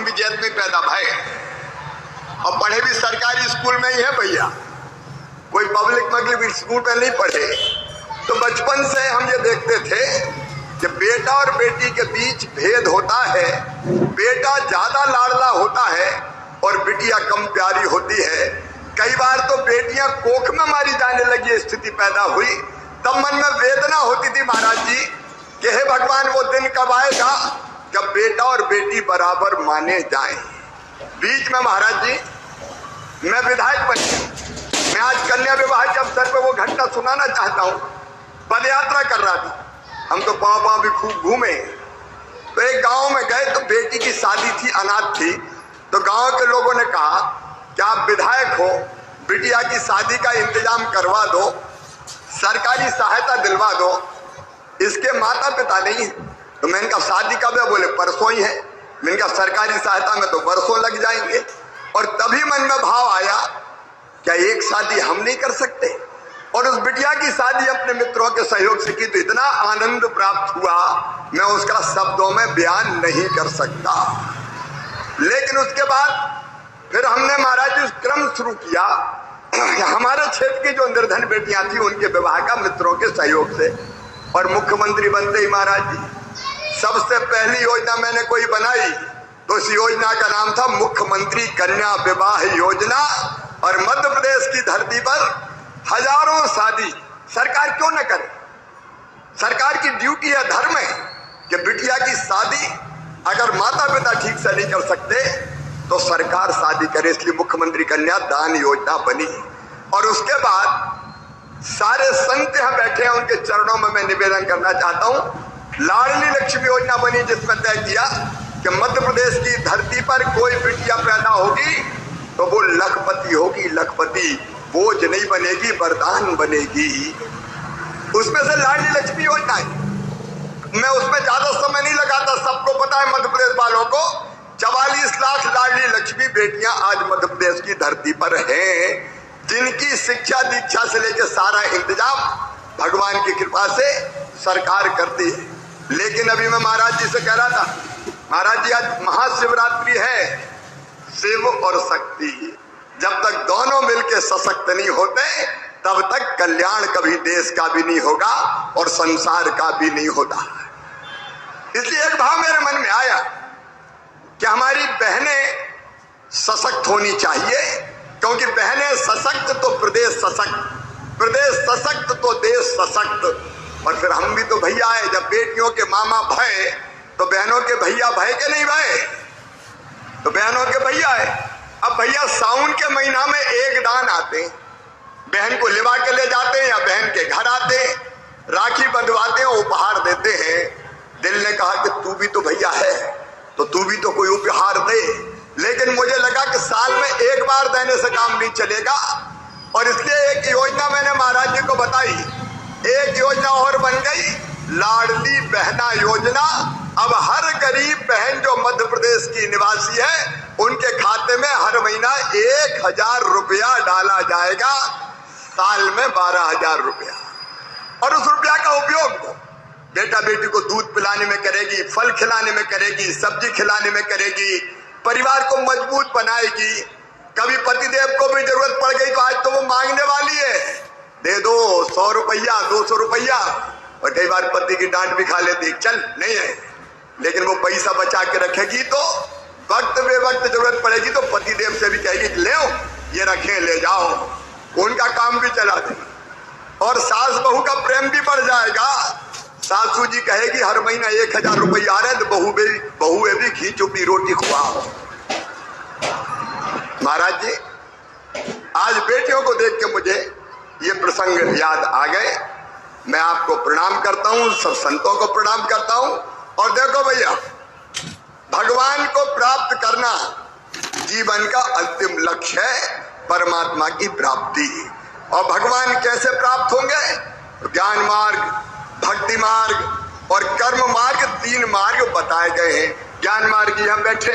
भी जैत में पैदा भय और पढ़े भी सरकारी स्कूल में ही है भैया, कोई पब्लिक स्कूल में नहीं पढ़े। तो बचपन से हम ये देखते थे कि बेटा और बेटी के बीच भेद होता है, बेटा ज्यादा लाडला होता है और बिटिया कम प्यारी होती है। कई बार तो बेटियां कोख में मारी जाने लगी स्थिति पैदा हुई, तब मन में वेदना होती थी महाराज जी कि हे भगवान वो दिन कब आएगा जब बेटा और बेटी बराबर माने जाएं। बीच में महाराज जी मैं विधायक बन गया, मैं आज कन्या विवाह के अवसर पर वो घटना सुनाना चाहता हूँ। पद यात्रा कर रहा था, हम तो पाँव भी खूब घूमे। तो एक गांव में गए तो बेटी की शादी थी, अनाथ थी। तो गांव के लोगों ने कहा कि आप विधायक हो, बिटिया की शादी का इंतजाम करवा दो, सरकारी सहायता दिलवा दो, इसके माता पिता नहीं है। तो मैंने कहा शादी कब है? बोले परसों ही है। मैंने कहा सरकारी सहायता में तो बरसों लग जाएंगे। और तभी मन में भाव आया क्या एक शादी हम नहीं कर सकते? और उस बिटिया की शादी अपने मित्रों के सहयोग से की तो इतना आनंद प्राप्त हुआ, मैं उसका शब्दों में बयान नहीं कर सकता। लेकिन उसके बाद फिर हमने महाराज जी क्रम शुरू किया। हमारे क्षेत्र की जो निर्धन बेटियां थी उनके विवाह का मित्रों के सहयोग से, और मुख्यमंत्री बनते ही महाराज जी सबसे पहली योजना मैंने कोई बनाई तो इस योजना का नाम था मुख्यमंत्री कन्या विवाह योजना। और मध्य प्रदेश की धरती पर हजारों शादी सरकार क्यों न करे? सरकार की ड्यूटी है, धर्म है कि बिटिया की शादी अगर माता पिता ठीक से नहीं कर सकते तो सरकार शादी करे। इसलिए मुख्यमंत्री कन्या दान योजना बनी। और उसके बाद सारे संत यहाँ बैठे हैं, उनके चरणों में मैं निवेदन करना चाहता हूँ। लाडली लक्ष्मी योजना बनी जिसमें तय किया कि मध्य प्रदेश की धरती पर कोई बिटिया पैदा होगी तो वो लखपति होगी, लखपति, बोझ नहीं बनेगी, वरदान बनेगी। उसमें से लाडली लक्ष्मी योजना है। मैं उसमें ज्यादा समय नहीं लगाता, सबको पता है मध्य प्रदेश वालों को 44 लाख लाडली लक्ष्मी बेटियां आज मध्य प्रदेश की धरती पर हैं, जिनकी शिक्षा दीक्षा से लेकर सारा इंतजाम भगवान की कृपा से सरकार करती है। लेकिन अभी मैं महाराज जी से कह रहा था, महाराज जी आज महाशिवरात्रि है, शिव और शक्ति, जब तक दोनों मिलकर सशक्त नहीं होते तब तक कल्याण कभी देश का भी नहीं होगा और संसार का भी नहीं होता। इसलिए एक भाव मेरे मन में आया कि हमारी बहनें सशक्त होनी चाहिए, क्योंकि बहनें सशक्त तो प्रदेश सशक्त, प्रदेश सशक्त तो देश सशक्त। और फिर हम भी तो भैया है, जब बेटियों के मामा भय तो बहनों के भैया भय के नहीं भय, तो बहनों के भैया है। अब भैया सावन के महीना में एक दान आते हैं, बहन को लिवा के ले जाते हैं या बहन के घर आते हैं, राखी बंधवाते हैं, उपहार देते हैं। दिल ने कहा कि तू भी तो भैया है तो तू भी तो कोई उपहार दे। लेकिन मुझे लगा कि साल में एक बार देने से काम नहीं चलेगा, और इसलिए एक योजना मैंने महाराज जी को बताई। एक योजना और बन गई, लाडली बहना योजना। अब हर गरीब बहन जो मध्य प्रदेश की निवासी है उनके खाते में हर महीना 1000 रुपया डाला जाएगा, साल में 12,000 रुपया। और उस रुपया का उपयोग बेटा बेटी को दूध पिलाने में करेगी, फल खिलाने में करेगी, सब्जी खिलाने में करेगी, परिवार को मजबूत बनाएगी। कभी पतिदेव को भी जरूरत पड़ गई तो आज तो वो मांगने वाली है, दे दो 100 रुपया 200 रुपया। और कई बार पति की डांट भी खा लेती, चल नहीं है, लेकिन वो पैसा बचा के रखेगी तो वक्त बेवक्त जरूरत पड़ेगी तो पतिदेव से भी कहेगी ले ये रखें, ले जाओ, उनका काम भी चला देगा। और सास बहू का प्रेम भी बढ़ जाएगा। सासू जी कहेगी हर महीना 1000 रुपया आ रहे तो बहुए भी घी चुपी रोटी खुआओ। महाराज जी आज बेटियों को देख के मुझे ये प्रसंग याद आ गए। मैं आपको प्रणाम करता हूँ, सब संतों को प्रणाम करता हूँ। और देखो भैया, भगवान को प्राप्त करना जीवन का अंतिम लक्ष्य है, परमात्मा की प्राप्ति। और भगवान कैसे प्राप्त होंगे? ज्ञान मार्ग, भक्ति मार्ग और कर्म मार्ग, 3 मार्ग बताए गए हैं। ज्ञान मार्ग यहाँ बैठे